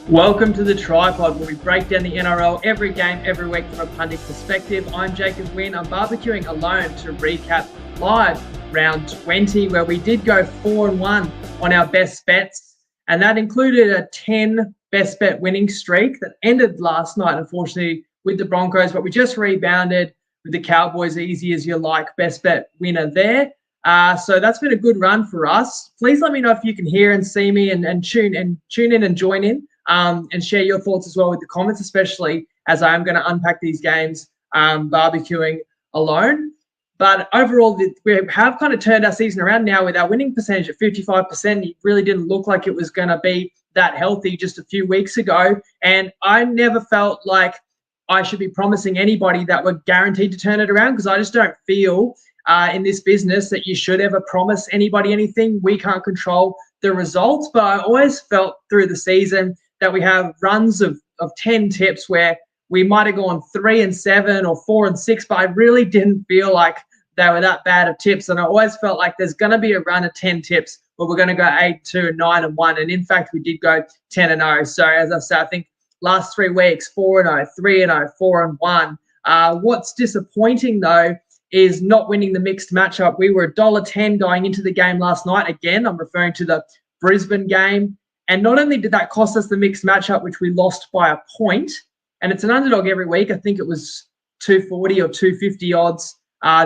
Welcome to the Tripod, where we break down the NRL every game, every week from a punting perspective. I'm Jacob Wynn. I'm barbecuing alone to recap live round 20, where we did go 4-1 on our best bets. And that included a 10 best bet winning streak that ended last night, unfortunately, with the Broncos. But we just rebounded with the Cowboys, easy as you like, best bet winner there. So that's been a good run for us. Please let me know if you can hear and see me and tune in and join in. And share your thoughts as well with the comments, especially as I am going to unpack these games barbecuing alone. But overall, we have kind of turned our season around now with our winning percentage at 55%. It really didn't look like it was going to be that healthy just a few weeks ago. And I never felt like I should be promising anybody that we're guaranteed to turn it around, because I just don't feel in this business that you should ever promise anybody anything. We can't control the results, but I always felt through the season that we have runs of 10 tips where we might have gone 3-7 or 4-6, but I really didn't feel like they were that bad of tips. And I always felt like there's going to be a run of 10 tips where we're going to go 8-2, 9-1. And in fact, we did go 10-0. So as I said, I think last 3 weeks, 4-0, 3-0, 4-1. What's disappointing though is not winning the mixed matchup. We were $1.10 going into the game last night. Again, I'm referring to the Brisbane game. And not only did that cost us the mixed matchup, which we lost by a point, and it's an underdog every week. I think it was 240 or 250 odds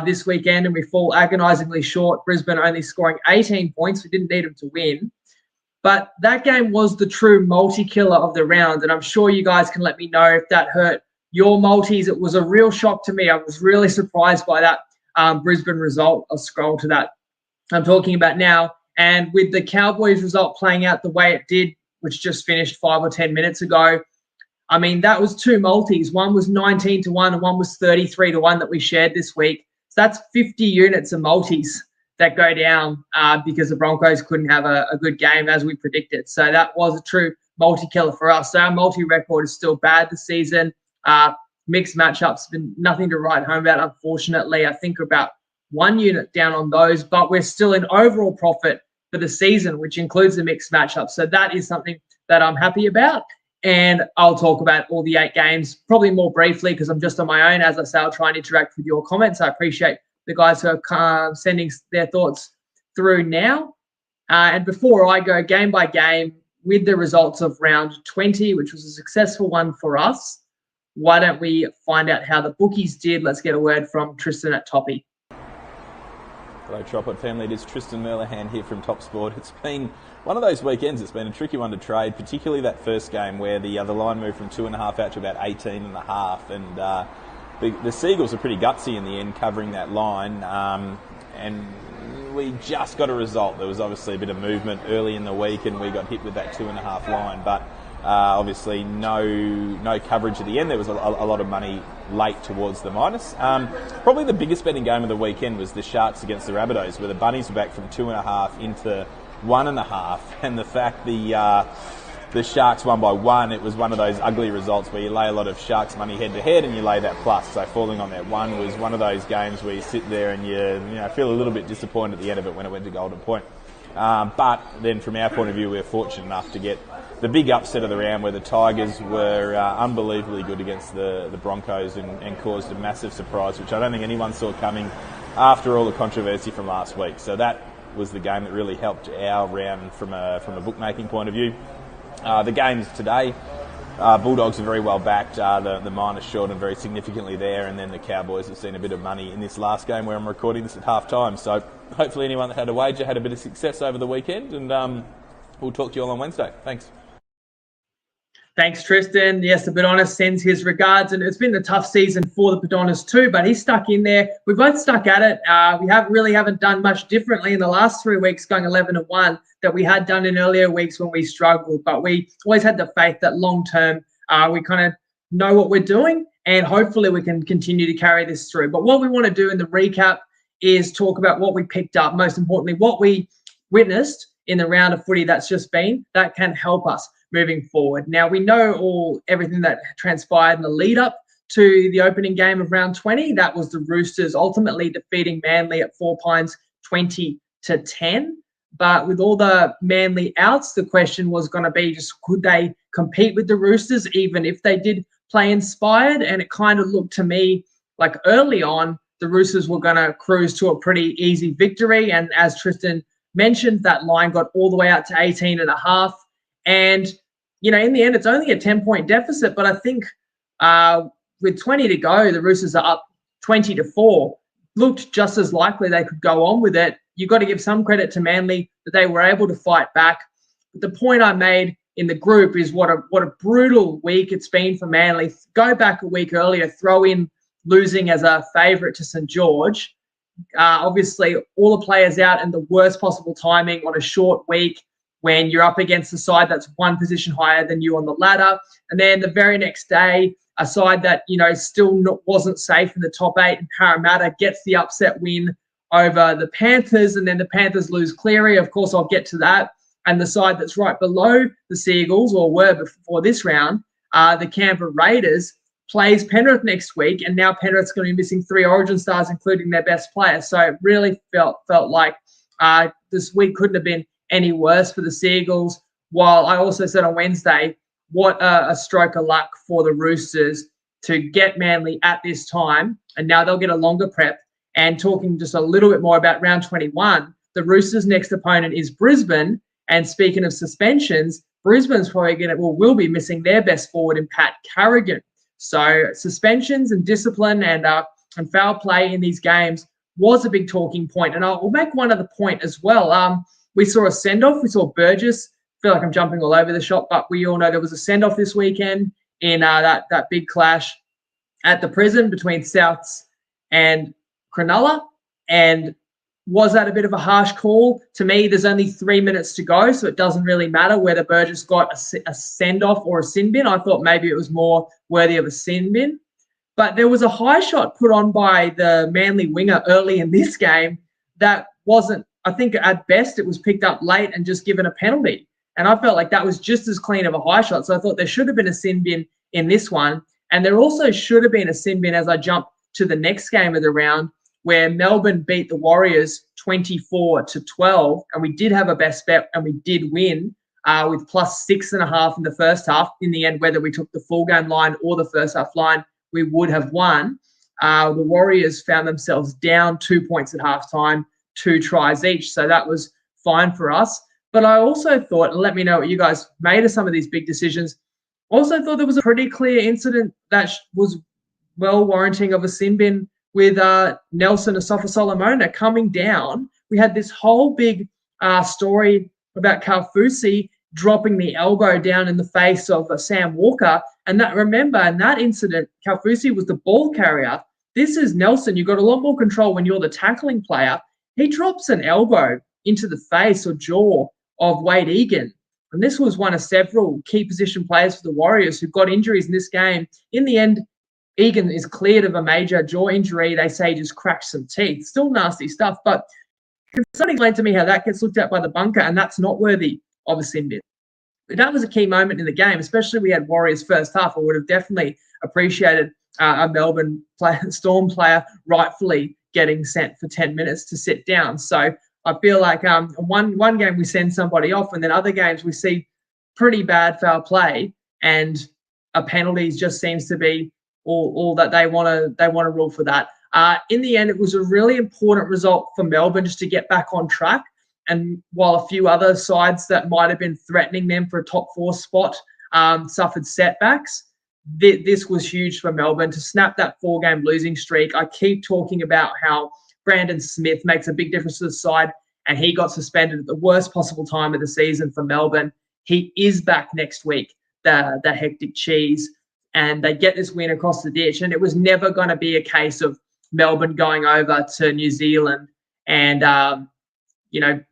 this weekend, and we fall agonisingly short. Brisbane only scoring 18 points. We didn't need them to win. But that game was the true multi-killer of the round, and I'm sure you guys can let me know if that hurt your multis. It was a real shock to me. I was really surprised by that Brisbane result. I'll scroll to that I'm talking about now. And with the Cowboys result playing out the way it did, which just finished 5 or 10 minutes ago, I mean, that was 2 multis. One was 19-1 and one was 33-1 that we shared this week. So that's 50 units of multis that go down because the Broncos couldn't have a good game as we predicted. So that was a true multi-killer for us. So our multi-record is still bad this season. Mixed matchups, been nothing to write home about, unfortunately. I think about 1 unit down on those, but we're still in overall profit for the season, which includes the mixed matchup. So that is something that I'm happy about. And I'll talk about all the 8 games probably more briefly because I'm just on my own. As I say, I'll try and interact with your comments. I appreciate the guys who are sending their thoughts through now. And before I go game by game with the results of round 20, which was a successful one for us, why don't we find out how the bookies did? Let's get a word from Tristan at Toppy. Hello Tripod family, it is Tristan Merlihan here from Top Sport. It's been one of those weekends, it's been a tricky one to trade, particularly that first game where the line moved from 2.5 out to about 18.5, and the Seagulls are pretty gutsy in the end covering that line, and we just got a result. There was obviously a bit of movement early in the week and we got hit with that 2.5 line, but obviously no coverage at the end. There was a lot of money late towards the minus. Probably the biggest betting game of the weekend was the Sharks against the Rabbitohs, where the Bunnies were back from 2.5 into 1.5, and the fact the Sharks won by 1, it was one of those ugly results where you lay a lot of Sharks money head to head and you lay that plus. So falling on that 1 was one of those games where you sit there and you feel a little bit disappointed at the end of it when it went to Golden Point. But then from our point of view, we're fortunate enough to get the big upset of the round where the Tigers were unbelievably good against the Broncos and caused a massive surprise, which I don't think anyone saw coming after all the controversy from last week. So that was the game that really helped our round from a bookmaking point of view. The games today, Bulldogs are very well backed, the minus short and very significantly there, and then the Cowboys have seen a bit of money in this last game where I'm recording this at half time. So hopefully anyone that had a wager had a bit of success over the weekend, and we'll talk to you all on Wednesday. Thanks. Thanks, Tristan. Yes, the Padonis sends his regards, and it's been a tough season for the Padonis too, but he's stuck in there. We've both stuck at it. We haven't done much differently in the last 3 weeks, going 11-1, that we had done in earlier weeks when we struggled, but we always had the faith that long term we kind of know what we're doing, and hopefully we can continue to carry this through. But what we want to do in the recap is talk about what we picked up, most importantly, what we witnessed in the round of footy that's just been, that can help us moving forward. Now, we know everything that transpired in the lead up to the opening game of round 20. That was the Roosters ultimately defeating Manly at 4 Pines 20-10. But with all the Manly outs, the question was going to be just could they compete with the Roosters even if they did play inspired? And it kind of looked to me like early on, the Roosters were going to cruise to a pretty easy victory. And as Tristan mentioned, that line got all the way out to 18.5. And, in the end, it's only a 10-point deficit. But I think with 20 to go, the Roosters are up 20-4. Looked just as likely they could go on with it. You've got to give some credit to Manly that they were able to fight back. But the point I made in the group is what a brutal week it's been for Manly. Go back a week earlier, throw in losing as a favourite to St. George. Obviously, all the players out and the worst possible timing on a short week when you're up against a side that's one position higher than you on the ladder. And then the very next day, a side that, still wasn't safe in the top 8 in Parramatta gets the upset win over the Panthers, and then the Panthers lose Cleary. Of course, I'll get to that. And the side that's right below the Seagulls, or were before this round, the Canberra Raiders, plays Penrith next week, and now Penrith's going to be missing 3 Origin stars, including their best player. So it really felt like this week couldn't have been any worse for the Seagulls. While I also said on Wednesday, what a stroke of luck for the Roosters to get Manly at this time, and now they'll get a longer prep. And talking just a little bit more about round 21, the Roosters' next opponent is Brisbane. And speaking of suspensions, Brisbane's probably will be missing their best forward in Pat Carrigan. So suspensions and discipline and foul play in these games was a big talking point. And I'll make one other point as well. We saw a send-off. We saw Burgess. I feel like I'm jumping all over the shop, but we all know there was a send-off this weekend in that big clash at the prison between Souths and Cronulla. And was that a bit of a harsh call? To me, there's only 3 minutes to go, so it doesn't really matter whether Burgess got a send-off or a sin bin. I thought maybe it was more worthy of a sin bin. But there was a high shot put on by the Manly winger early in this game that wasn't, I think at best it was picked up late and just given a penalty. And I felt like that was just as clean of a high shot. So I thought there should have been a sin bin in this one. And there also should have been a sin bin as I jump to the next game of the round, where Melbourne beat the Warriors 24-12, and we did have a best bet and we did win with plus 6.5 in the first half. In the end, whether we took the full game line or the first half line, we would have won. The Warriors found themselves down 2 points at halftime, 2 tries each, so that was fine for us. But I also thought, and let me know what you guys made of some of these big decisions, also thought there was a pretty clear incident that was well warranting of a sin bin with Nelson Asafa-Solomona coming down. We had this whole big story about Kaufusi dropping the elbow down in the face of Sam Walker. And that, remember, in that incident, Kaufusi was the ball carrier. This is Nelson. You've got a lot more control when you're the tackling player. He drops an elbow into the face or jaw of Wade Egan. And this was one of several key position players for the Warriors who got injuries in this game. In the end, Egan is cleared of a major jaw injury. They say he just cracked some teeth. Still nasty stuff. But can someone explain to me how that gets looked at by the bunker and that's not worthy of a sin bin? But that was a key moment in the game, especially we had Warriors first half. I would have definitely appreciated a Melbourne Storm player rightfully getting sent for 10 minutes to sit down. So I feel like one game we send somebody off, and then other games we see pretty bad foul play, and a penalty just seems to be all that they want to rule for that. In the end, it was a really important result for Melbourne just to get back on track. And while a few other sides that might have been threatening them for a top 4 spot suffered setbacks, this was huge for Melbourne to snap that 4-game losing streak. I keep talking about how Brandon Smith makes a big difference to the side, and he got suspended at the worst possible time of the season for Melbourne. He is back next week, the hectic cheese, and they get this win across the ditch. And it was never going to be a case of Melbourne going over to New Zealand and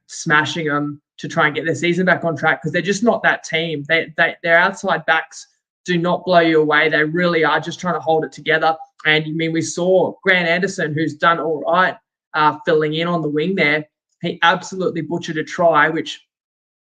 smashing them to try and get their season back on track, because they're just not that team. Their outside backs do not blow you away. They really are just trying to hold it together. And we saw Grant Anderson, who's done all right, filling in on the wing there. He absolutely butchered a try, which,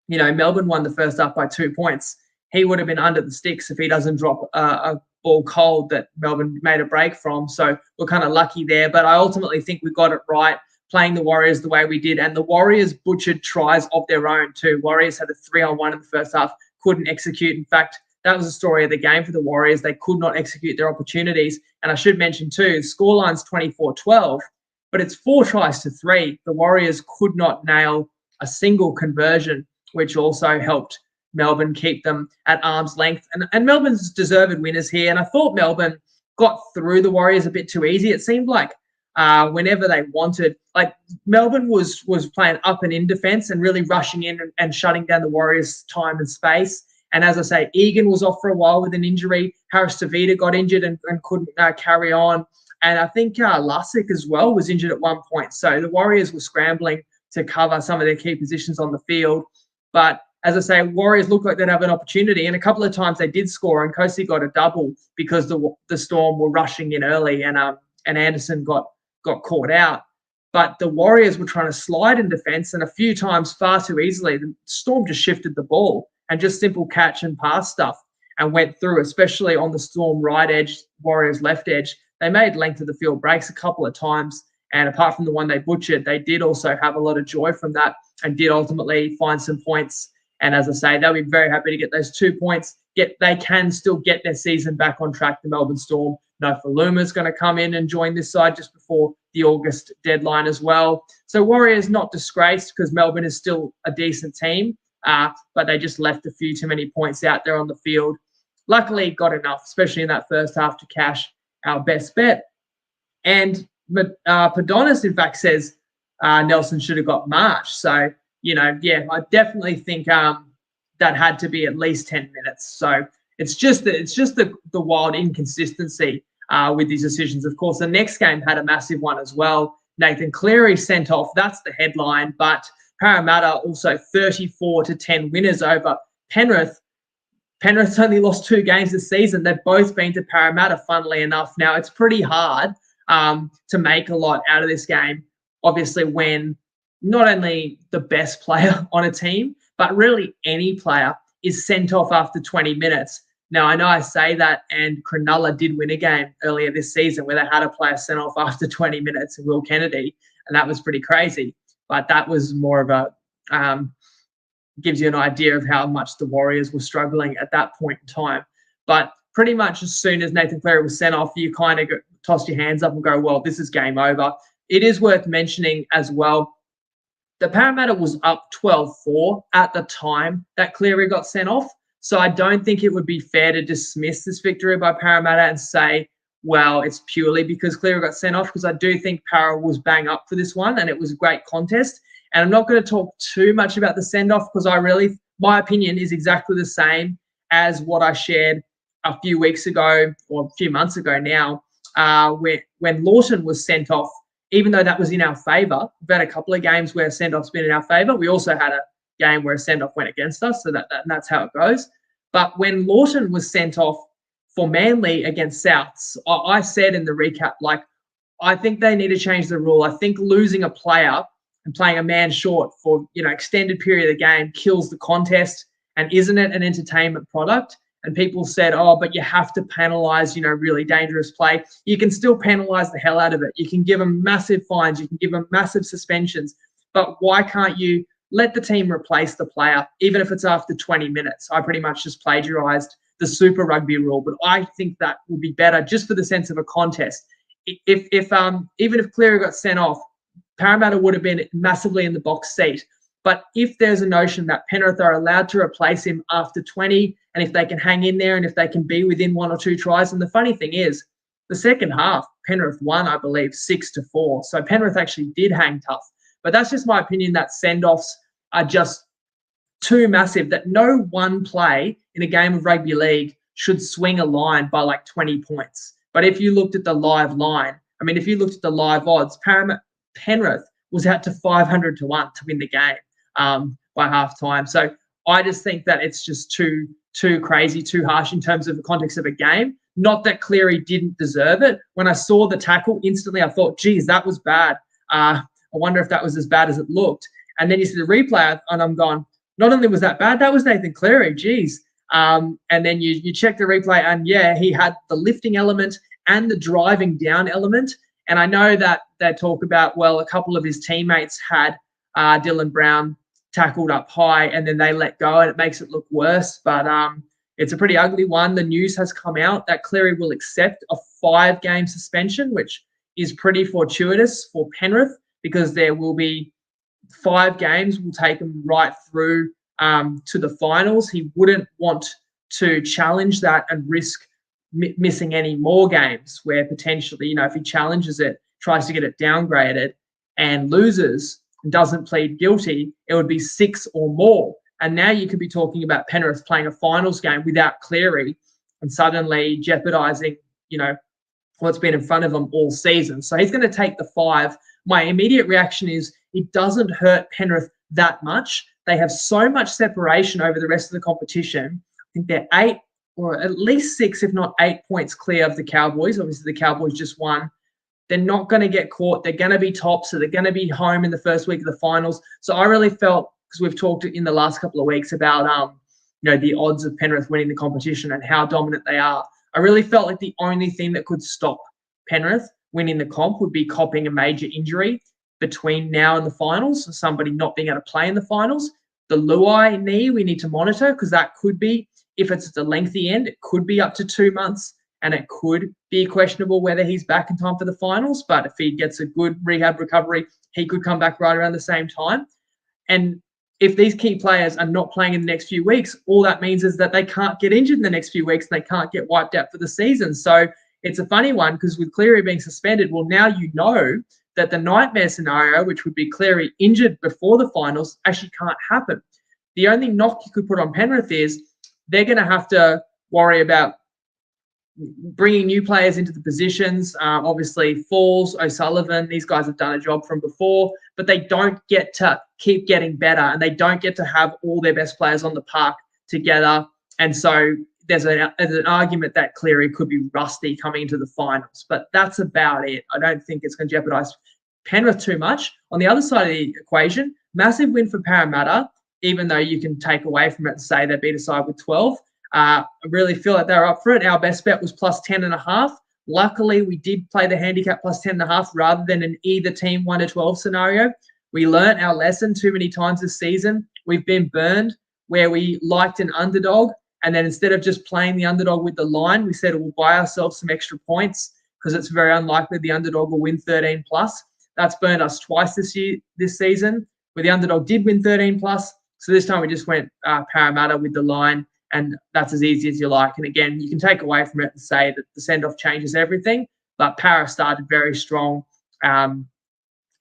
Melbourne won the first half by 2 points. He would have been under the sticks if he doesn't drop a ball cold that Melbourne made a break from. So we're kind of lucky there. But I ultimately think we got it right. playing the Warriors the way we did. And the Warriors butchered tries of their own too. Warriors had a 3-on-1 in the first half, couldn't execute. In fact, that was the story of the game for the Warriors. They could not execute their opportunities. And I should mention too, scoreline's 24-12, but it's 4 tries to 3. The Warriors could not nail a single conversion, which also helped Melbourne keep them at arm's length. And Melbourne's deserved winners here. And I thought Melbourne got through the Warriors a bit too easy. It seemed like whenever they wanted, like Melbourne was playing up and in defence and really rushing in and shutting down the Warriors' time and space. And as I say, Egan was off for a while with an injury. Harris Tavita got injured and couldn't carry on. And I think Lussick as well was injured at one point. So the Warriors were scrambling to cover some of their key positions on the field. But as I say, Warriors looked like they'd have an opportunity. And a couple of times they did score, and Kosi got a double because the Storm were rushing in early, and Anderson got caught out. But the Warriors were trying to slide in defence, and a few times far too easily, the Storm just shifted the ball and just simple catch and pass stuff and went through, especially on the Storm right edge, Warriors left edge. They made length of the field breaks a couple of times. And apart from the one they butchered, they did also have a lot of joy from that and did ultimately find some points. And as I say, they'll be very happy to get those 2 points. They can still get their season back on track, the Melbourne Storm. No, Faluma's going to come in and join this side just before the August deadline as well. So Warriors not disgraced because Melbourne is still a decent team, but they just left a few too many points out there on the field. Luckily, got enough, especially in that first half, to cash our best bet. And Padonis, in fact, says Nelson should have got Marsh. So, I definitely think that had to be at least 10 minutes. So it's just the wild inconsistency with these decisions. Of course, the next game had a massive one as well. Nathan Cleary sent off. That's the headline. But Parramatta also 34-10 winners over Penrith. Penrith's only lost 2 games this season. They've both been to Parramatta, funnily enough. Now, it's pretty hard to make a lot out of this game, obviously, when not only the best player on a team, but really any player is sent off after 20 minutes. Now, I know I say that, and Cronulla did win a game earlier this season where they had a player sent off after 20 minutes, Will Kennedy, and that was pretty crazy. But that was more of a gives you an idea of how much the Warriors were struggling at that point in time. But pretty much as soon as Nathan Cleary was sent off, you kind of toss your hands up and go, well, this is game over. It is worth mentioning as well, the Parramatta was up 12-4 at the time that Cleary got sent off. So I don't think it would be fair to dismiss this victory by Parramatta and say, well, it's purely because Cleary got sent off, because I do think Parra was bang up for this one and it was a great contest. And I'm not going to talk too much about the send-off because my opinion is exactly the same as what I shared a few weeks ago or a few months ago now, when Lawton was sent off, even though that was in our favour. We've had a couple of games where a send-off's been in our favour. We also had a game where a send-off went against us, so that's how it goes. But when Lawton was sent off for Manly against Souths, I said in the recap, I think they need to change the rule. I think losing a player and playing a man short for extended period of the game kills the contest, and isn't it an entertainment product? And people said, but you have to penalise, really dangerous play. You can still penalise the hell out of it. You can give them massive fines. You can give them massive suspensions. But why can't you let the team replace the player, even if it's after 20 minutes? I pretty much just plagiarised the Super Rugby rule, but I think that would be better just for the sense of a contest. Even if Cleary got sent off, Parramatta would have been massively in the box seat. But if there's a notion that Penrith are allowed to replace him after 20, and if they can hang in there and if they can be within 1 or 2 tries, and the funny thing is, the second half, Penrith won, I believe, 6-4. So Penrith actually did hang tough. But that's just my opinion, that send-offs are just too massive, that no one play in a game of rugby league should swing a line by 20 points. But if you looked at the live line, if you looked at the live odds, Penrith was out to 500-1 to win the game by halftime. So I just think that it's just too crazy, too harsh in terms of the context of a game. Not that Cleary didn't deserve it. When I saw the tackle, instantly I thought, geez, that was bad. I wonder if that was as bad as it looked. And then you see the replay, and I'm going, not only was that bad, that was Nathan Cleary, geez. And then you check the replay, and yeah, he had the lifting element and the driving down element. And I know that they talk about, well, a couple of his teammates had Dylan Brown tackled up high and then they let go and it makes it look worse. But it's a pretty ugly one. The news has come out that Cleary will accept a 5-game suspension, which is pretty fortuitous for Penrith because there will be 5 games will take him right through to the finals. He wouldn't want to challenge that and risk missing any more games where potentially, if he challenges it, tries to get it downgraded and loses and doesn't plead guilty, it would be 6 or more. And now you could be talking about Penrith playing a finals game without Cleary and suddenly jeopardising, what's been in front of them all season. So he's going to take the 5. My immediate reaction is it doesn't hurt Penrith that much. They have so much separation over the rest of the competition. I think they're 8 or at least 6, if not 8 points clear of the Cowboys. Obviously, the Cowboys just won. They're not going to get caught. They're going to be top, so they're going to be home in the first week of the finals. So I really felt, because we've talked in the last couple of weeks about, the odds of Penrith winning the competition and how dominant they are. I really felt like the only thing that could stop Penrith winning the comp would be copping a major injury between now and the finals, so somebody not being able to play in the finals. The Luai knee we need to monitor because that could be, if it's at the lengthy end, it could be up to 2 months and it could be questionable whether he's back in time for the finals. But if he gets a good rehab recovery, he could come back right around the same time. And if these key players are not playing in the next few weeks, all that means is that they can't get injured in the next few weeks and they can't get wiped out for the season. So it's a funny one because with Cleary being suspended, well, now you know that the nightmare scenario, which would be Cleary injured before the finals, actually can't happen. The only knock you could put on Penrith is they're going to have to worry about bringing new players into the positions. Obviously, Falls, O'Sullivan, these guys have done a job from before, but they don't get to keep getting better and they don't get to have all their best players on the park together. And so there's an argument that Cleary could be rusty coming into the finals, but that's about it. I don't think it's going to jeopardise Penrith too much. On the other side of the equation, massive win for Parramatta, even though you can take away from it and say they beat a side with 12. I really feel like they're up for it. Our best bet was plus 10.5. Luckily, we did play the handicap plus 10.5 rather than an either team 1 to 12 scenario. We learnt our lesson too many times this season. We've been burned where we liked an underdog, and then instead of just playing the underdog with the line, we said we'll buy ourselves some extra points because it's very unlikely the underdog will win 13 plus. That's burned us twice this season, where the underdog did win 13 plus. So this time we just went Parramatta with the line, and that's as easy as you like. And again, you can take away from it and say that the send-off changes everything, but Para started very strong.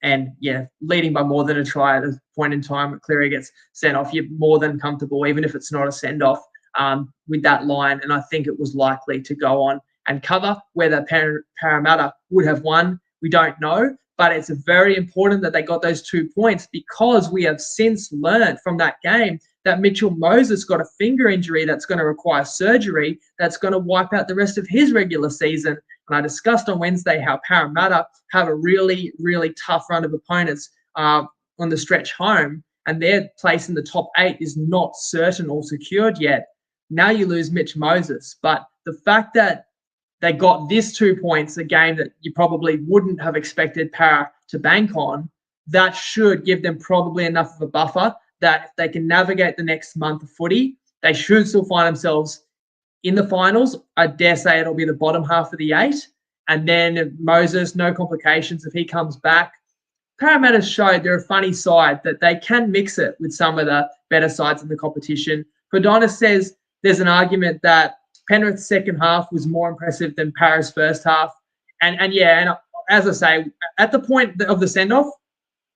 And yeah, leading by more than a try at a point in time when Cleary gets sent off, you're more than comfortable, even if it's not a send-off, with that line. And I think it was likely to go on and cover. Whether Parramatta would have won, we don't know. But it's very important that they got those 2 points because we have since learned from that game that Mitchell Moses got a finger injury that's going to require surgery that's going to wipe out the rest of his regular season. And I discussed on Wednesday how Parramatta have a really, really tough run of opponents on the stretch home, and their place in the top 8 is not certain or secured yet. Now you lose Mitch Moses. But the fact that they got this 2 points, a game that you probably wouldn't have expected Para to bank on, that should give them probably enough of a buffer that if they can navigate the next month of footy, they should still find themselves in the finals. I dare say it'll be the bottom half of the 8. And then Moses, no complications if he comes back. Parramatta showed they're a funny side, that they can mix it with some of the better sides in the competition. Podona says there's an argument that Penrith's second half was more impressive than Para's first half. And as I say, at the point of the send-off,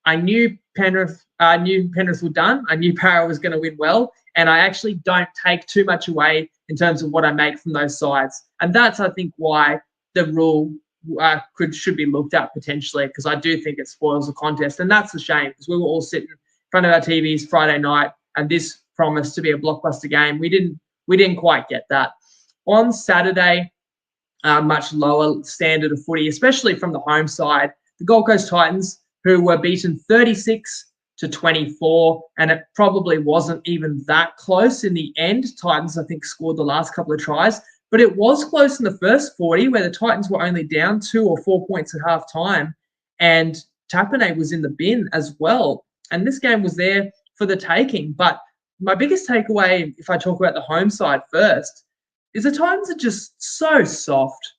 I knew Penrith were done. I knew Para was going to win well. And I actually don't take too much away in terms of what I make from those sides. And that's, I think, why the rule should be looked at potentially, because I do think it spoils the contest. And that's a shame because we were all sitting in front of our TVs Friday night and this promised to be a blockbuster game. We didn't quite get that. On Saturday, much lower standard of footy, especially from the home side, the Gold Coast Titans, who were beaten 36-24, and it probably wasn't even that close in the end. Titans, I think, scored the last couple of tries, But it was close in the first 40 where the Titans were only down 2 or 4 points at half time, and Tapine was in the bin as well. And this game was there for the taking. But my biggest takeaway, if I talk about the home side first, is the Titans are just so soft.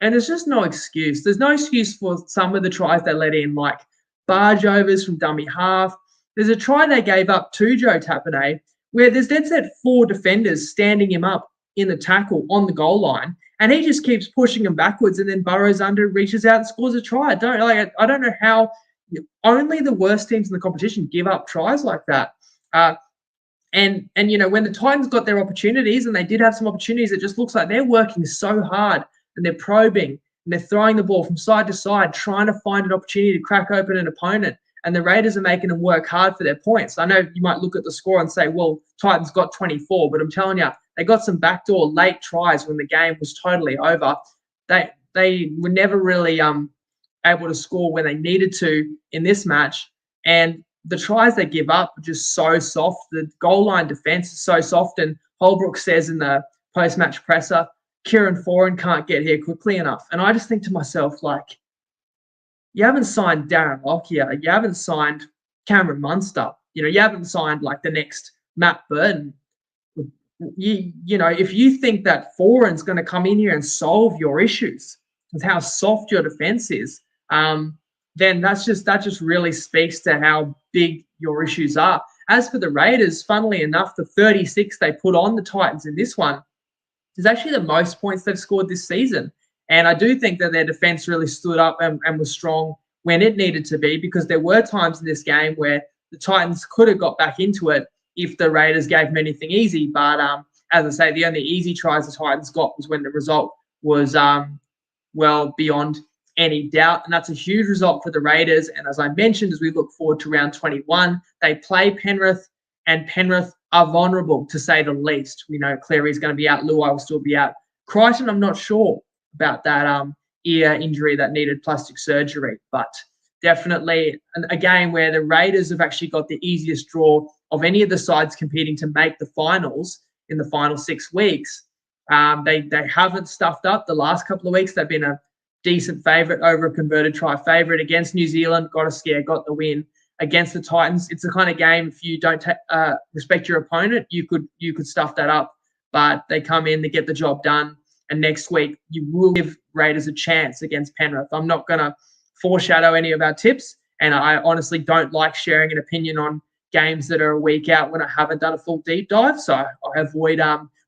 And there's just no excuse. There's no excuse for some of the tries they let in, like barge overs from dummy half. There's a try they gave up to Joe Tapine where there's dead set 4 defenders standing him up in the tackle on the goal line, and he just keeps pushing him backwards and then burrows under, reaches out and scores a try. I don't know how only the worst teams in the competition give up tries like that. And you know, when the Titans got their opportunities, and they did have some opportunities, it just looks like they're working so hard and they're probing and they're throwing the ball from side to side, trying to find an opportunity to crack open an opponent. And the Raiders are making them work hard for their points. I know you might look at the score and say, well, Titans got 24, but I'm telling you, they got some backdoor late tries when the game was totally over. They were never really able to score when they needed to in this match. And the tries they give up are just so soft. The goal line defense is so soft. And Holbrook says in the post-match presser, Kieran Foran can't get here quickly enough. And I just think to myself, like, you haven't signed Darren Lockyer. You haven't signed Cameron Munster. You know, you haven't signed like the next Matt Burton. You know, if you think that Foran's going to come in here and solve your issues with how soft your defense is, then that just really speaks to how big your issues are. As for the Raiders, funnily enough, the 36 they put on the Titans in this one is actually the most points they've scored this season. And I do think that their defense really stood up and was strong when it needed to be, because there were times in this game where the Titans could have got back into it if the Raiders gave them anything easy. But as I say, the only easy tries the Titans got was when the result was well beyond any doubt. And that's a huge result for the Raiders. And as I mentioned, as we look forward to round 21, they play Penrith, and Penrith are vulnerable, to say the least. We know Cleary's going to be out. Luai will still be out. Crichton, I'm not sure about that ear injury that needed plastic surgery, but definitely a game where the Raiders have actually got the easiest draw of any of the sides competing to make the finals in the final 6 weeks. They haven't stuffed up the last couple of weeks. They've been a decent favourite over a converted try favourite against New Zealand, got a scare, got the win. Against the Titans, it's the kind of game, if you don't respect your opponent, you could stuff that up, but they come in, they get the job done. And next week, you will give Raiders a chance against Penrith. I'm not going to foreshadow any of our tips, and I honestly don't like sharing an opinion on games that are a week out when I haven't done a full deep dive. So I avoid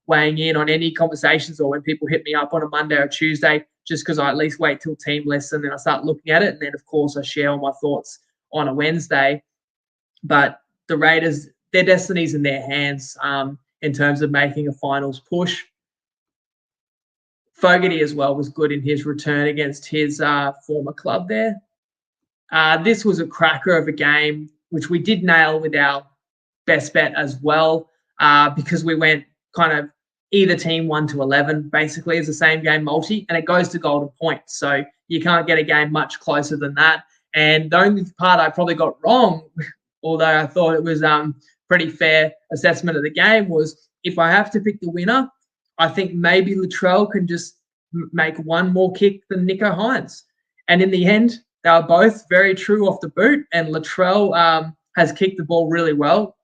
weighing in on any conversations or when people hit me up on a Monday or Tuesday, just because I at least wait till team lists and then I start looking at it. And then, of course, I share all my thoughts on a Wednesday. But the Raiders, their destiny's in their hands in terms of making a finals push. Fogarty as well was good in his return against his former club there. This was a cracker of a game, which we did nail with our best bet as well, because we went kind of either team 1 to 11, basically, as the same game multi, and it goes to golden points. So you can't get a game much closer than that. And the only part I probably got wrong, although I thought it was pretty fair assessment of the game, was if I have to pick the winner, I think maybe Latrell can just make one more kick than Nico Hines. And in the end, they were both very true off the boot. And Latrell has kicked the ball really well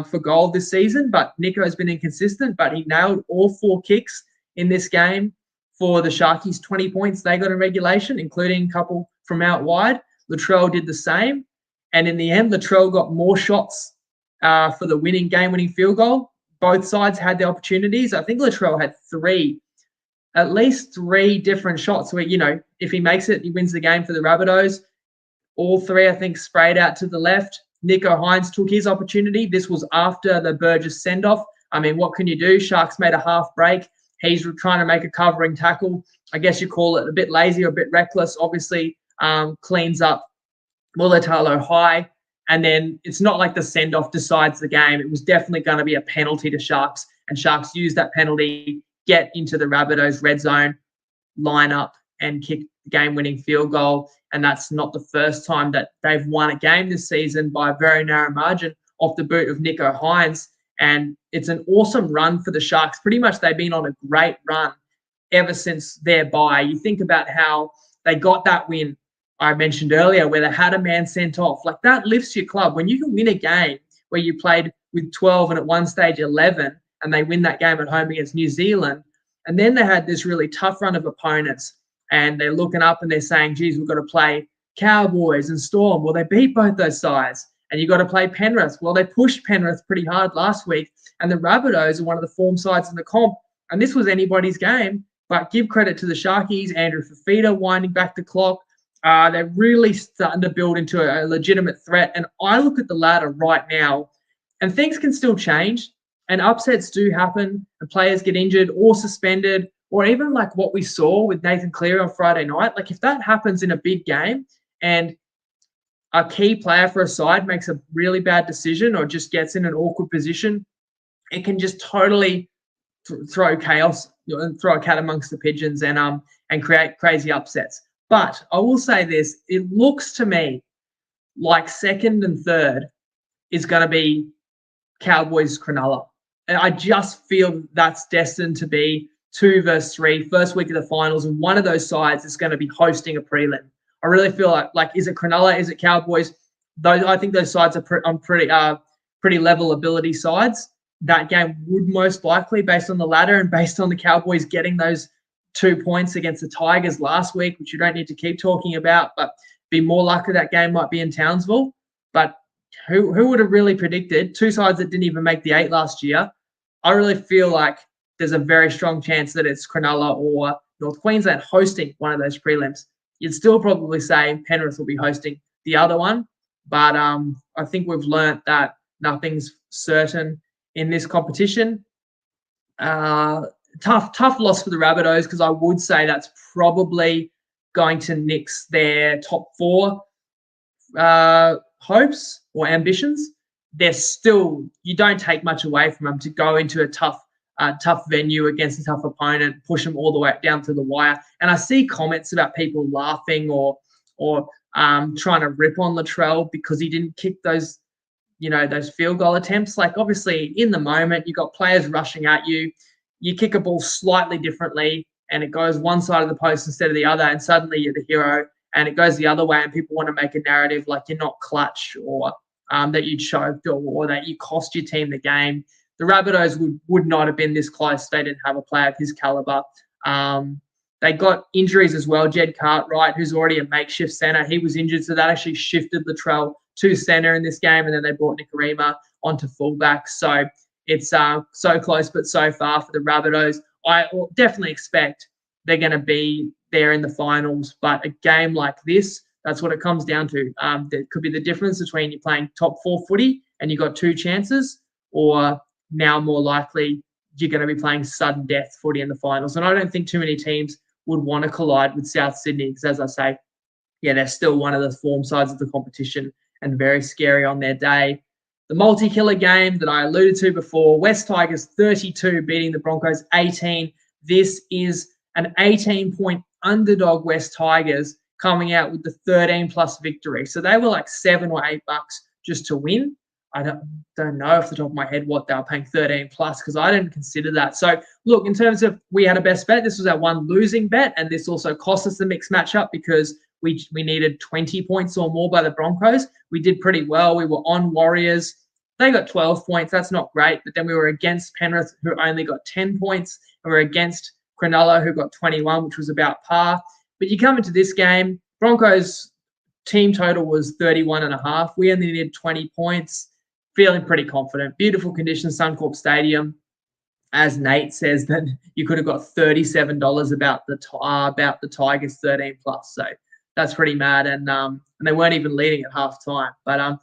for goal this season, but Nico has been inconsistent, but he nailed all 4 kicks in this game for the Sharkies. 20 points they got in regulation, including a couple from out wide. Latrell did the same. And in the end, Latrell got more shots for the game-winning field goal. Both sides had the opportunities. I think Latrell had at least three different shots where, you know, if he makes it, he wins the game for the Rabbitohs. All 3, I think, sprayed out to the left. Nico Hines took his opportunity. This was after the Burgess send-off. I mean, what can you do? Sharks made a half break. He's trying to make a covering tackle. I guess you call it a bit lazy or a bit reckless. Obviously, cleans up Mulatalo high. And then it's not like the send-off decides the game. It was definitely going to be a penalty to Sharks, and Sharks used that penalty, get into the Rabbitohs red zone, line up and kick the game-winning field goal. And that's not the first time that they've won a game this season by a very narrow margin off the boot of Nico Hines. And it's an awesome run for the Sharks. Pretty much they've been on a great run ever since their bye. You think about how they got that win I mentioned earlier where they had a man sent off. Like, that lifts your club. When you can win a game where you played with 12 and at one stage 11 and they win that game at home against New Zealand, and then they had this really tough run of opponents and they're looking up and they're saying, geez, we've got to play Cowboys and Storm. Well, they beat both those sides. And you've got to play Penrith. Well, they pushed Penrith pretty hard last week. And the Rabbitohs are one of the form sides in the comp. And this was anybody's game. But give credit to the Sharkies, Andrew Fafita winding back the clock. They're really starting to build into a legitimate threat. And I look at the ladder right now, and things can still change. And upsets do happen. And players get injured or suspended, or even like what we saw with Nathan Cleary on Friday night. Like, if that happens in a big game and a key player for a side makes a really bad decision or just gets in an awkward position, it can just totally throw chaos and throw a cat amongst the pigeons and create crazy upsets. But I will say this, it looks to me like second and third is going to be Cowboys Cronulla. And I just feel that's destined to be 2 versus 3, first week of the finals, and one of those sides is going to be hosting a prelim. I really feel like is it Cronulla? Is it Cowboys? I think those sides are pretty level ability sides. That game would most likely, based on the ladder and based on the Cowboys getting those 2 points against the Tigers last week, which you don't need to keep talking about, but be more likely that game might be in Townsville. But who would have really predicted 2 sides that didn't even make the 8 last year? I really feel like there's a very strong chance that it's Cronulla or North Queensland hosting one of those prelims. You'd still probably say Penrith will be hosting the other one, but I think we've learnt that nothing's certain in this competition. Tough loss for the Rabbitohs, because I would say that's probably going to nix their top 4 hopes or ambitions. They're still, you don't take much away from them to go into a tough venue against a tough opponent, push them all the way down to the wire. And I see comments about people laughing or trying to rip on Latrell because he didn't kick those field goal attempts. Like, obviously in the moment, you've got players rushing at you. You kick a ball slightly differently and it goes one side of the post instead of the other, and suddenly you're the hero, and it goes the other way and people want to make a narrative like you're not clutch or that you choked or that you cost your team the game. The Rabbitohs would not have been this close if they didn't have a player of his caliber. They got injuries as well. Jed Cartwright, who's already a makeshift centre, he was injured, so that actually shifted Latrell to centre in this game, and then they brought Nikorima onto fullback. So it's so close but so far for the Rabbitohs. I definitely expect they're going to be there in the finals, but a game like this, that's what it comes down to. There could be the difference between you playing top 4 footy and you got 2 chances, or now more likely you're going to be playing sudden death footy in the finals. And I don't think too many teams would want to collide with South Sydney because, as I say, they're still one of the form sides of the competition and very scary on their day. The multi-killer game that I alluded to before, West Tigers 32 beating the Broncos 18. This is an 18-point underdog West Tigers coming out with the 13-plus victory. So they were like $7 or $8 just to win. I don't know off the top of my head what they were paying 13 plus, because I didn't consider that. So look, in terms of we had a best bet, this was our one losing bet, and this also cost us the mixed matchup because we needed 20 points or more by the Broncos. We did pretty well. We were on Warriors. They got 12 points. That's not great. But then we were against Penrith, who only got 10 points. And we were against Cronulla, who got 21, which was about par. But you come into this game, Broncos team total was 31.5. We only needed 20 points. Feeling pretty confident. Beautiful conditions, Suncorp Stadium. As Nate says, that you could have got $37 about the Tigers 13 plus. So that's pretty mad. And they weren't even leading at half time. But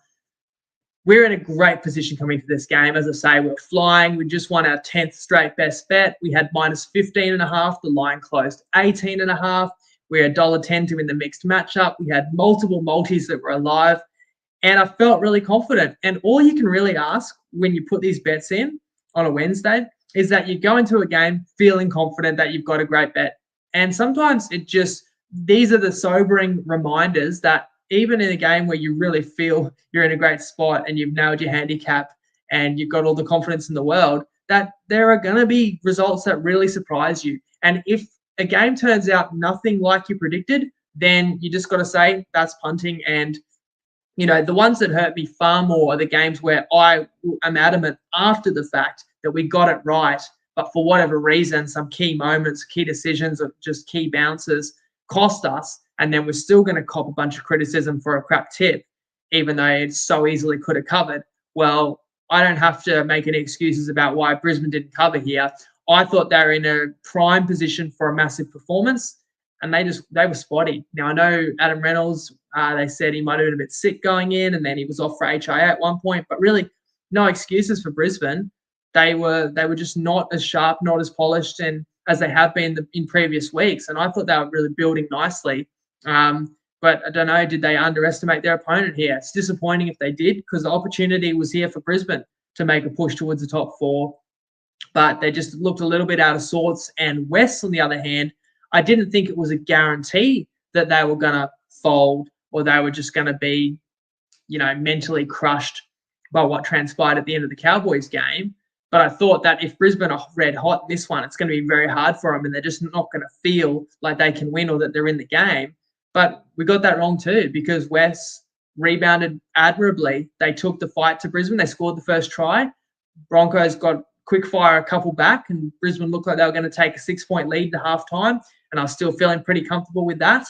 we're in a great position coming to this game. As I say, we're flying. We just won our 10th straight best bet. We had minus 15.5. The line closed 18.5. We're $1.10 to win the mixed matchup. We had multiple multis that were alive. And I felt really confident. And all you can really ask when you put these bets in on a Wednesday is that you go into a game feeling confident that you've got a great bet. And sometimes these are the sobering reminders that even in a game where you really feel you're in a great spot and you've nailed your handicap and you've got all the confidence in the world, that there are going to be results that really surprise you. And if a game turns out nothing like you predicted, then you just got to say that's punting. And, the ones that hurt me far more are the games where I am adamant after the fact that we got it right, but for whatever reason, some key moments, key decisions, or just key bounces cost us, and then we're still going to cop a bunch of criticism for a crap tip, even though it so easily could have covered. Well, I don't have to make any excuses about why Brisbane didn't cover here. I thought they were in a prime position for a massive performance, and they were spotty. Now, I know Adam Reynolds, they said he might have been a bit sick going in, and then he was off for HIA at one point, but really no excuses for Brisbane. They were just not as sharp, not as polished, and as they have been in previous weeks. And I thought they were really building nicely. But I don't know, did they underestimate their opponent here? It's disappointing if they did, because the opportunity was here for Brisbane to make a push towards the top four. But they just looked a little bit out of sorts. And West, on the other hand, I didn't think it was a guarantee that they were going to fold, or they were just going to be, mentally crushed by what transpired at the end of the Cowboys game. But I thought that if Brisbane are red hot in this one, it's going to be very hard for them, and they're just not going to feel like they can win or that they're in the game. But we got that wrong too, because West rebounded admirably. They took the fight to Brisbane. They scored the first try. Broncos got quick fire a couple back, and Brisbane looked like they were going to take a 6-point lead at halftime, and I was still feeling pretty comfortable with that.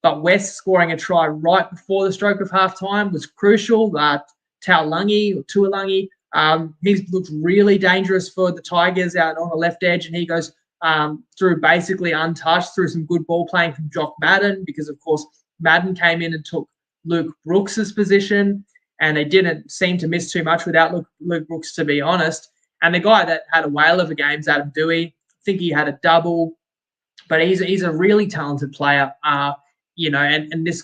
But West scoring a try right before the stroke of halftime was crucial. Tuolangi, he looked really dangerous for the Tigers out on the left edge, and he goes through basically untouched through some good ball playing from Jock Madden, because, of course, Madden came in and took Luke Brooks's position, and they didn't seem to miss too much without Luke Brooks, to be honest. And the guy that had a whale of a game is Adam Dewey. I think he had a double, but he's a really talented player, and this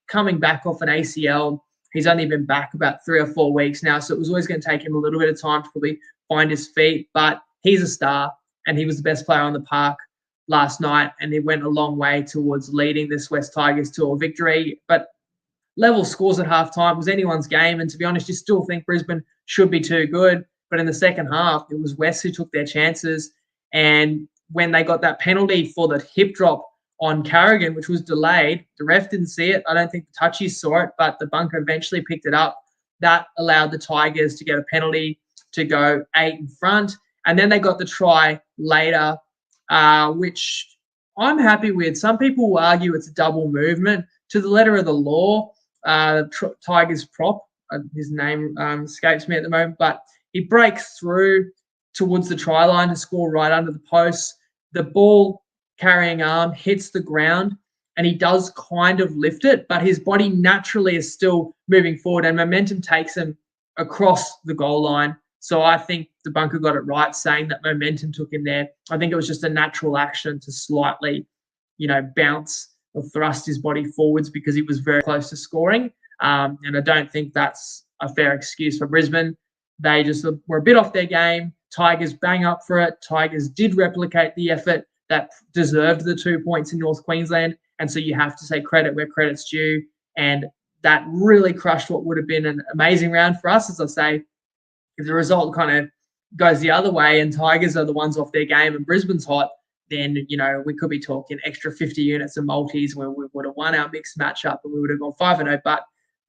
coming back off an ACL, he's only been back about 3 or 4 weeks now, so it was always going to take him a little bit of time to probably find his feet, but he's a star, and he was the best player on the park last night, and he went a long way towards leading this West Tigers to a victory. But level scores at halftime was anyone's game, and to be honest, you still think Brisbane should be too good, but in the second half, it was West who took their chances, and when they got that penalty for the hip drop on Carrigan, which was delayed, the ref didn't see it. I don't think the touchies saw it, but the bunker eventually picked it up. That allowed the Tigers to get a penalty to go 8 in front. And then they got the try later, which I'm happy with. Some people will argue it's a double movement. To the letter of the law, Tigers prop, his name escapes me at the moment, but he breaks through towards the try line to score right under the post. The ball carrying arm hits the ground, and he does kind of lift it, but his body naturally is still moving forward, and momentum takes him across the goal line. So I think the bunker got it right saying that momentum took him there. I think it was just a natural action to slightly, bounce or thrust his body forwards because he was very close to scoring. And I don't think that's a fair excuse for Brisbane. They just were a bit off their game. Tigers bang up for it. Tigers did replicate the effort that deserved the 2 points in North Queensland. And so you have to say credit where credit's due. And that really crushed what would have been an amazing round for us. As I say, if the result kind of goes the other way and Tigers are the ones off their game and Brisbane's hot, then, we could be talking extra 50 units of multis where we would have won our mixed matchup and we would have gone 5-0. But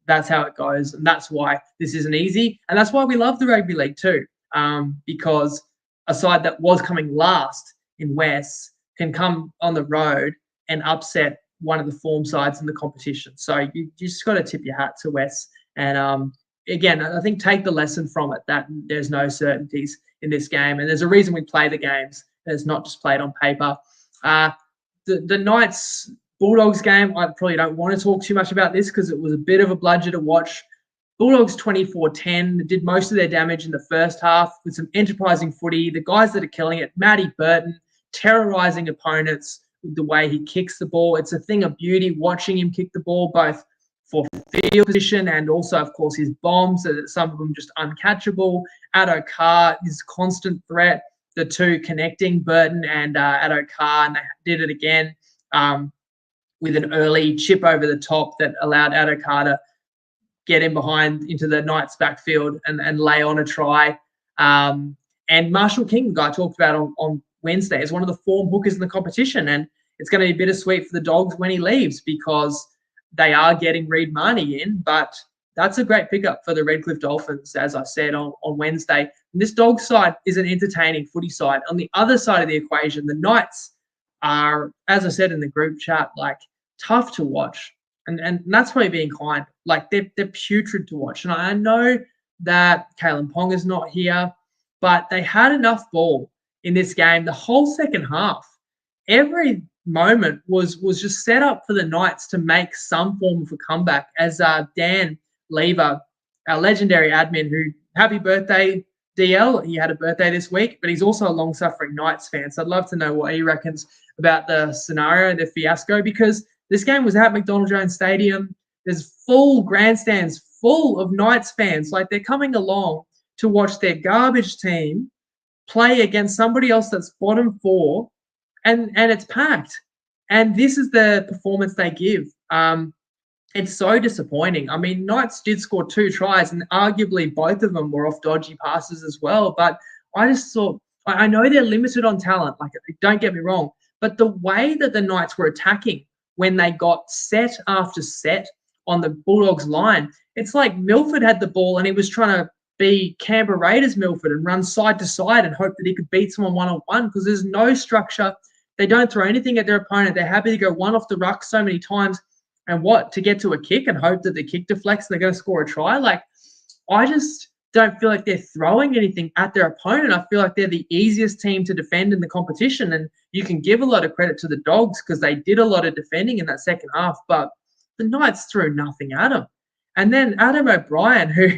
that's how it goes. And that's why this isn't easy. And that's why we love the rugby league too, because a side that was coming last in West can come on the road and upset one of the form sides in the competition. So you just got to tip your hat to West. And again, I think take the lesson from it that there's no certainties in this game. And there's a reason we play the games. It's not just played on paper. The Knights Bulldogs game, I probably don't want to talk too much about this because it was a bit of a bludger to watch. Bulldogs 24-10 did most of their damage in the first half with some enterprising footy. The guys that are killing it, Matty Burton, terrorising opponents with the way he kicks the ball. It's a thing of beauty watching him kick the ball, both for field position and also, of course, his bombs. Some of them just uncatchable. Addo Carr is constant threat. The two connecting, Burton and Addo Carr, and they did it again with an early chip over the top that allowed Addo Carr to get in behind into the Knights backfield and lay on a try. And Marshall King, the guy I talked about on Wednesday as one of the form hookers in the competition. And it's going to be bittersweet for the Dogs when he leaves because they are getting Reid Marnie in. But that's a great pickup for the Redcliffe Dolphins, as I said, on Wednesday. And this Dogs side is an entertaining footy side. On the other side of the equation, the Knights are, as I said in the group chat, like tough to watch. And that's probably being kind. Like they're putrid to watch. And I know that Kalen Pong is not here, but they had enough ball in this game. The whole second half, every moment was just set up for the Knights to make some form of a comeback. As Dan Lever, our legendary admin, who happy birthday, DL. He had a birthday this week, but he's also a long-suffering Knights fan. So I'd love to know what he reckons about the scenario, the fiasco, because this game was at McDonald Jones Stadium. There's full grandstands full of Knights fans. Like they're coming along to watch their garbage team play against somebody else that's bottom four, and it's packed. And this is the performance they give. It's so disappointing. I mean, Knights did score 2 tries, and arguably both of them were off dodgy passes as well. But I just thought, I know they're limited on talent, like don't get me wrong, but the way that the Knights were attacking when they got set after set on the Bulldogs line, it's like Milford had the ball and he was trying to be Canberra Raiders Milford and run side to side and hope that he could beat someone one-on-one because there's no structure. They don't throw anything at their opponent. They're happy to go one off the ruck so many times and to get to a kick and hope that the kick deflects and they're going to score a try. Like, I just don't feel like they're throwing anything at their opponent. I feel like they're the easiest team to defend in the competition, and you can give a lot of credit to the Dogs because they did a lot of defending in that second half, but the Knights threw nothing at them. And then Adam O'Brien, who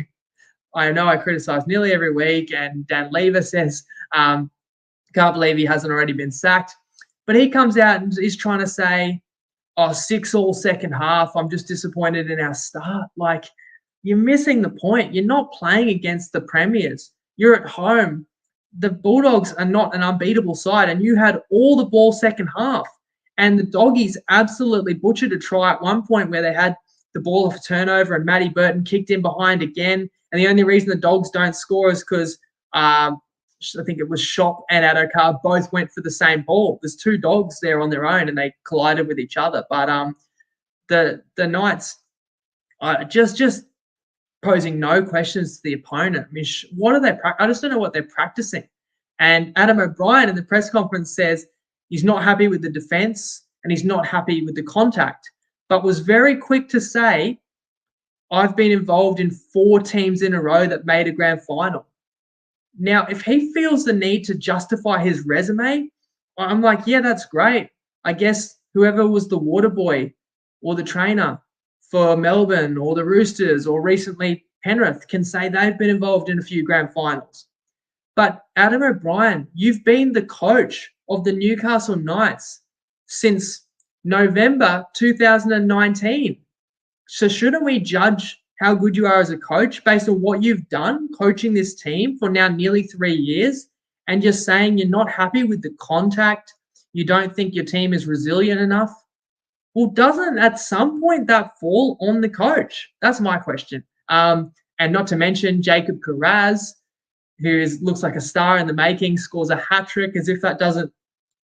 I know I criticize nearly every week, and Dan Lever says, can't believe he hasn't already been sacked, but he comes out and is trying to say, 6-all second half, I'm just disappointed in our start. Like, you're missing the point. You're not playing against the premiers. You're at home. The Bulldogs are not an unbeatable side, and you had all the ball second half. And the Doggies absolutely butchered a try at one point where they had the ball off a turnover and Matty Burton kicked in behind again. And the only reason the Dogs don't score is because I think it was Shop and Adokar both went for the same ball. There's 2 Dogs there on their own and they collided with each other. But the Knights just posing no questions to the opponent. I mean, what are they? I just don't know what they're practicing. And Adam O'Brien in the press conference says he's not happy with the defense and he's not happy with the contact, but was very quick to say, I've been involved in 4 teams in a row that made a grand final. Now, if he feels the need to justify his resume, I'm like, yeah, that's great. I guess whoever was the water boy or the trainer for Melbourne or the Roosters or recently Penrith can say they've been involved in a few grand finals. But Adam O'Brien, you've been the coach of the Newcastle Knights since November 2019. So shouldn't we judge how good you are as a coach based on what you've done coaching this team for now nearly 3 years, and just saying you're not happy with the contact, you don't think your team is resilient enough? Well, doesn't at some point that fall on the coach? That's my question. And not to mention Jacob Carraz, who looks like a star in the making, scores a hat-trick, as if that doesn't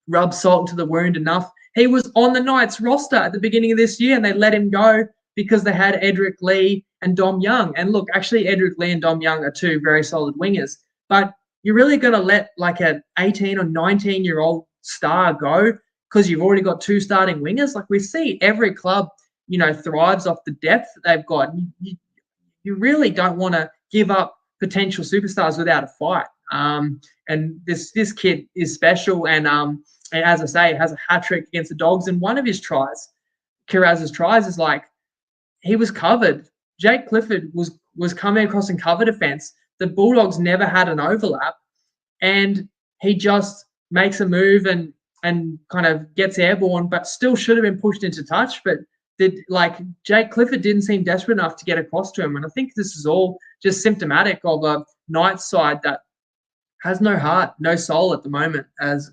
rub salt into the wound enough. He was on the Knights roster at the beginning of this year and they let him go because they had Edric Lee and Dom Young. And look, actually Edric Lee and Dom Young are 2 very solid wingers. But you're really going to let like an 18 or 19-year-old star go because you've already got 2 starting wingers? Like, we see every club, thrives off the depth that they've got. You really don't want to give up potential superstars without a fight. And this kid is special. And as I say, has a hat-trick against the Dogs. And one of his tries, Kiraz's tries, is like, he was covered. Jake Clifford was coming across in cover defense. The Bulldogs never had an overlap, and he just makes a move and kind of gets airborne, but still should have been pushed into touch. But Jake Clifford didn't seem desperate enough to get across to him. And I think this is all just symptomatic of a Knights side that has no heart, no soul at the moment, as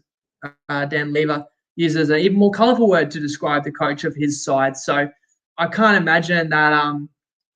Dan Lever uses an even more colourful word to describe the coach of his side. So I can't imagine that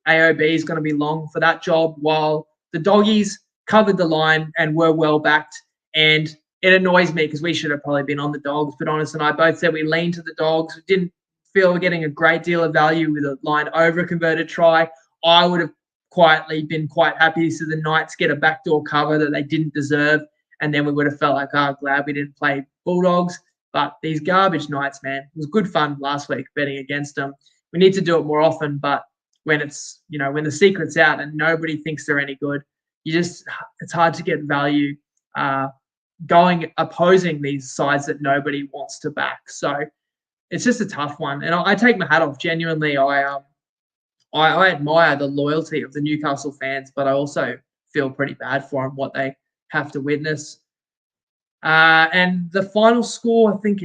AOB is going to be long for that job, while the Doggies covered the line and were well backed. And it annoys me because we should have probably been on the Dogs. But Honest and I both said we leaned to the Dogs. We didn't feel we're getting a great deal of value with a line over a converted try. I would have quietly been quite happy to see the Knights get a backdoor cover that they didn't deserve. And then we would have felt like, glad we didn't play Bulldogs. But these garbage Knights, man, it was good fun last week betting against them. We need to do it more often, but when it's, when the secret's out and nobody thinks they're any good, it's hard to get value opposing these sides that nobody wants to back. So it's just a tough one. And I take my hat off. Genuinely, I admire the loyalty of the Newcastle fans, but I also feel pretty bad for them, what they have to witness. And the final score, I think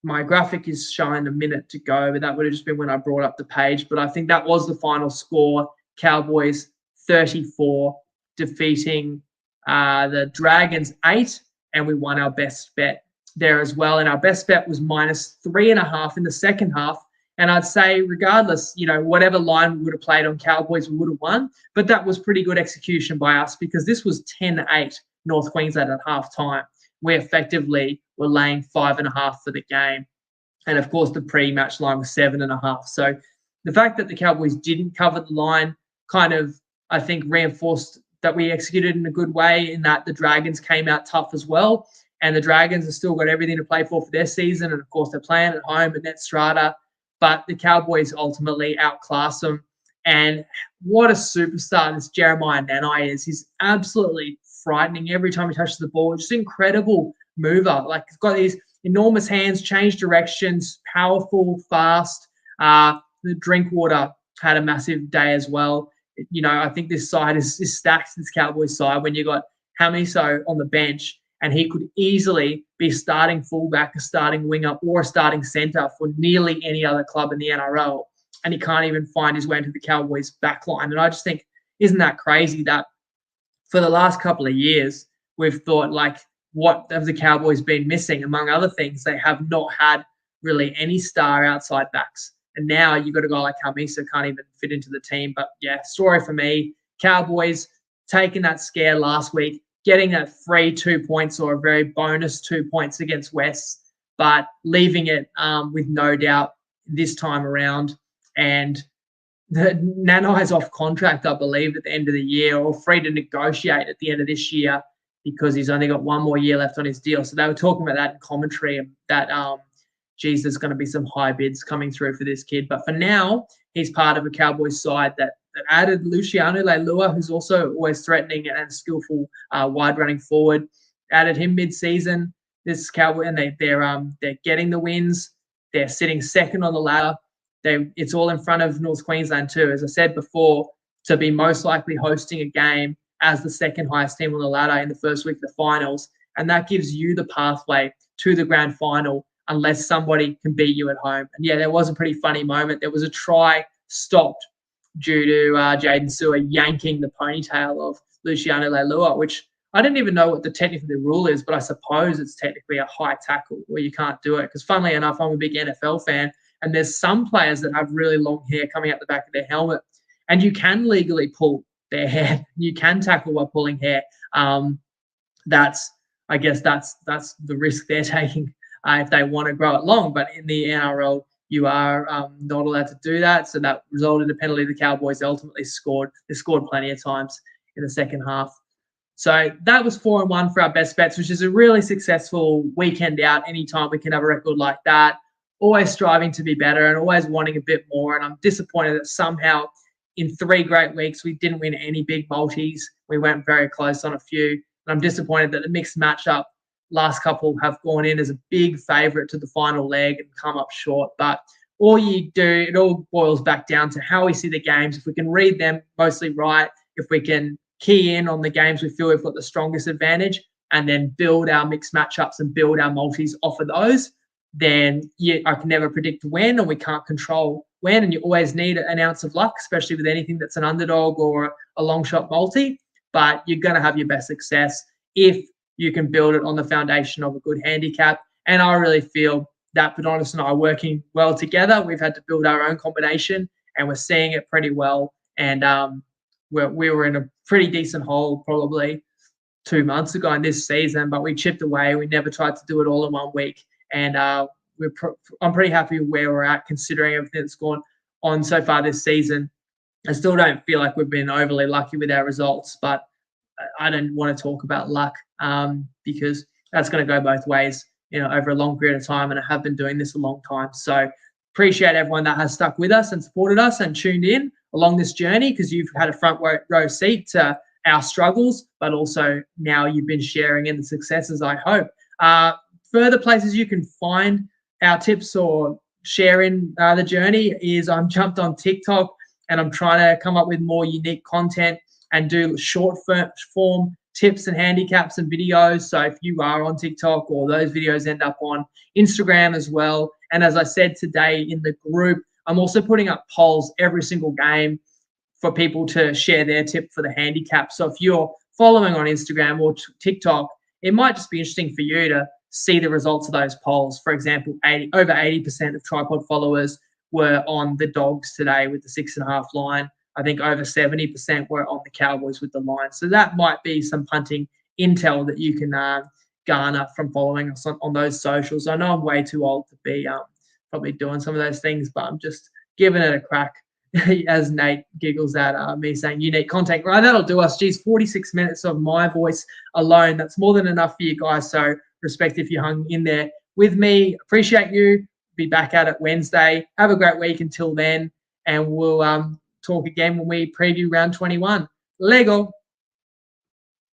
my graphic is showing a minute to go, but that would have just been when I brought up the page. But I think that was the final score. Cowboys 34, defeating the Dragons 8, and we won our best bet there as well. And our best bet was -3.5 in the second half. And I'd say regardless, whatever line we would have played on Cowboys, we would have won. But that was pretty good execution by us because this was 10-8 North Queensland at halftime. We effectively were laying 5.5 for the game. And of course, the pre-match line was 7.5. So the fact that the Cowboys didn't cover the line kind of, I think, reinforced that we executed in a good way, in that the Dragons came out tough as well. And the Dragons have still got everything to play for their season. And of course, they're playing at home at Net Strata. But the Cowboys ultimately outclassed them. And what a superstar this Jeremiah Nanai is. He's absolutely frightening every time he touches the ball. Just incredible mover. Like, he's got these enormous hands, change directions, powerful, fast. The Drinkwater had a massive day as well. I think this side is stacked, this Cowboys side, when you got Hamiso on the bench, and he could easily be starting fullback, a starting winger, or a starting centre for nearly any other club in the NRL. And he can't even find his way into the Cowboys backline. And I just think, isn't that crazy that for the last couple of years, we've thought, like, what have the Cowboys been missing? Among other things, they have not had really any star outside backs. And now you've got a guy like Hamiso can't even fit into the team. But yeah, story for me, Cowboys taking that scare last week, getting that free 2 points or a very bonus 2 points against West, but leaving it with no doubt this time around. And Nanai's off contract, I believe, at the end of the year, or free to negotiate at the end of this year because he's only got one more year left on his deal. So they were talking about that in commentary, that, there's going to be some high bids coming through for this kid. But for now, he's part of a Cowboys side that added Luciano Leilua, who's also always threatening and skillful wide running forward. Added him mid-season. This Cowboy, and they're getting the wins. They're sitting second on the ladder. It's all in front of North Queensland too, as I said before, to be most likely hosting a game as the second highest team on the ladder in the first week of the finals. And that gives you the pathway to the grand final unless somebody can beat you at home. And yeah, there was a pretty funny moment. There was a try stopped due to Jaden Sewer yanking the ponytail of Luciano Leilua, which I didn't even know what the technical rule is, but I suppose it's technically a high tackle where you can't do it. Because funnily enough, I'm a big NFL fan, and there's some players that have really long hair coming out the back of their helmet, and you can legally pull their hair. You can tackle by pulling hair. That's the risk they're taking if they want to grow it long. But in the NRL, you are not allowed to do that. So that resulted in a penalty. The Cowboys ultimately scored. They scored plenty of times in the second half. So that was 4-1 for our best bets, which is a really successful weekend out. Anytime we can have a record like that, always striving to be better and always wanting a bit more. And I'm disappointed that somehow in 3 great weeks, we didn't win any big multis. We went very close on a few. And I'm disappointed that the mixed matchup last couple have gone in as a big favourite to the final leg and come up short. But all you do, it all boils back down to how we see the games. If we can read them mostly right, if we can key in on the games we feel we've got the strongest advantage, and then build our mixed matchups and build our multis off of those, then I can never predict when, and we can't control when. And you always need an ounce of luck, especially with anything that's an underdog or a long shot multi. But you're going to have your best success if you can build it on the foundation of a good handicap. And I really feel that Adonis and I are working well together. We've had to build our own combination, and we're seeing it pretty well. And we were in a pretty decent hole probably 2 months ago in this season, but we chipped away. We never tried to do it all in 1 week. And I'm pretty happy with where we're at considering everything that's gone on so far this season. I still don't feel like we've been overly lucky with our results, but I don't want to talk about luck because that's going to go both ways, over a long period of time. And I have been doing this a long time. So appreciate everyone that has stuck with us and supported us and tuned in along this journey, because you've had a front row seat to our struggles, but also now you've been sharing in the successes, I hope. Further places you can find our tips or share in the journey is I'm jumped on TikTok and I'm trying to come up with more unique content and do short form tips and handicaps and videos. So if you are on TikTok, or those videos end up on Instagram as well. And as I said today in the group, I'm also putting up polls every single game for people to share their tip for the handicap. So if you're following on Instagram or TikTok, it might just be interesting for you to see the results of those polls. For example, over 80% of Tripod followers were on the Dogs today with the 6.5 line. I think over 70% were on the Cowboys with the line. So that might be some punting intel that you can garner from following us on those socials. I know I'm way too old to be probably doing some of those things, but I'm just giving it a crack. As Nate giggles at me saying unique content. Right, that'll do us. Geez, 46 minutes of my voice alone. That's more than enough for you guys. So respect if you hung in there with me. Appreciate you. Be back at it Wednesday. Have a great week until then. And we'll talk again when we preview round 21. Lego.